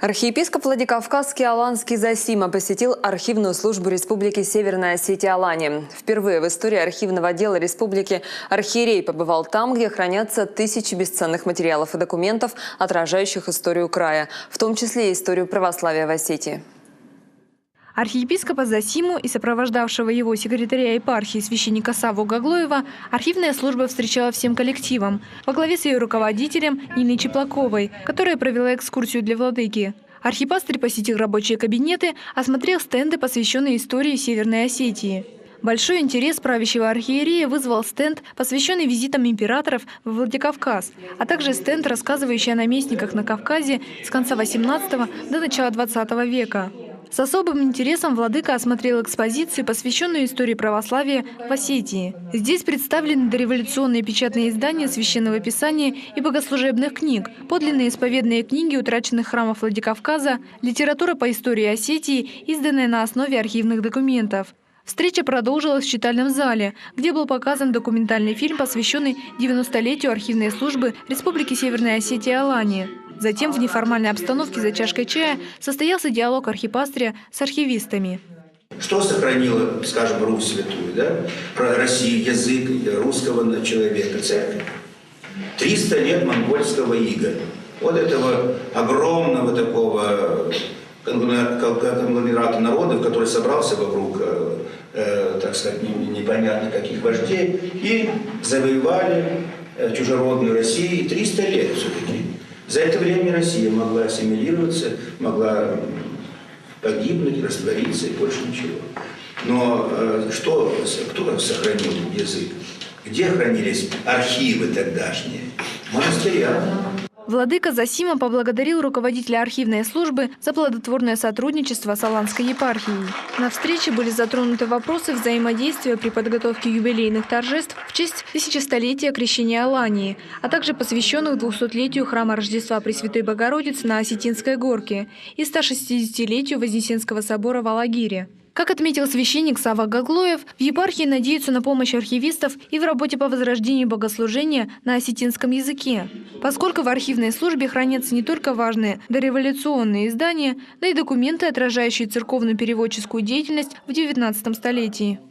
Архиепископ Владикавказский Аланский Зосима посетил архивную службу Республики Северная Осетия-Алания. Впервые в истории архивного дела республики архиерей побывал там, где хранятся тысячи бесценных материалов и документов, отражающих историю края, в том числе и историю православия в Осетии. Архиепископа Зосиму и сопровождавшего его секретаря епархии священника Савву Гаглоева архивная служба встречала всем коллективом, во главе с ее руководителем Ниной Чеплаковой, которая провела экскурсию для владыки. Архипастырь посетил рабочие кабинеты, осмотрел стенды, посвященные истории Северной Осетии. Большой интерес правящего архиерея вызвал стенд, посвященный визитам императоров во Владикавказ, а также стенд, рассказывающий о наместниках на Кавказе с конца XVIII до начала XX века. С особым интересом владыка осмотрел экспозицию, посвященную истории православия в Осетии. Здесь представлены дореволюционные печатные издания Священного Писания и богослужебных книг, подлинные исповедные книги утраченных храмов Владикавказа, литература по истории Осетии, изданная на основе архивных документов. Встреча продолжилась в читальном зале, где был показан документальный фильм, посвященный 90-летию архивной службы Республики Северная Осетия-Алания. Затем в неформальной обстановке за чашкой чая состоялся диалог архипастыря с архивистами. Что сохранило, скажем, Русь святую, да? Про Россию, язык русского человека, церковь? 300 лет монгольского ига. Вот этого огромного такого конгломерата народов, который собрался вокруг, так сказать, непонятно каких вождей, и завоевали чужеродную Россию 300 лет все-таки. За это время Россия могла ассимилироваться, могла погибнуть, раствориться и больше ничего. Но кто сохранил язык? Где хранились архивы тогдашние? В монастырях. Владыка Зосима поблагодарил руководителя архивной службы за плодотворное сотрудничество с Аланской епархией. На встрече были затронуты вопросы взаимодействия при подготовке юбилейных торжеств в честь тысячестолетия крещения Алании, а также посвященных 200-летию храма Рождества Пресвятой Богородицы на Осетинской горке и 160-летию Вознесенского собора в Алагире. Как отметил священник Савва Гаглоев, в епархии надеются на помощь архивистов и в работе по возрождению богослужения на осетинском языке, поскольку в архивной службе хранятся не только важные дореволюционные издания, но и документы, отражающие церковную переводческую деятельность в XIX столетии.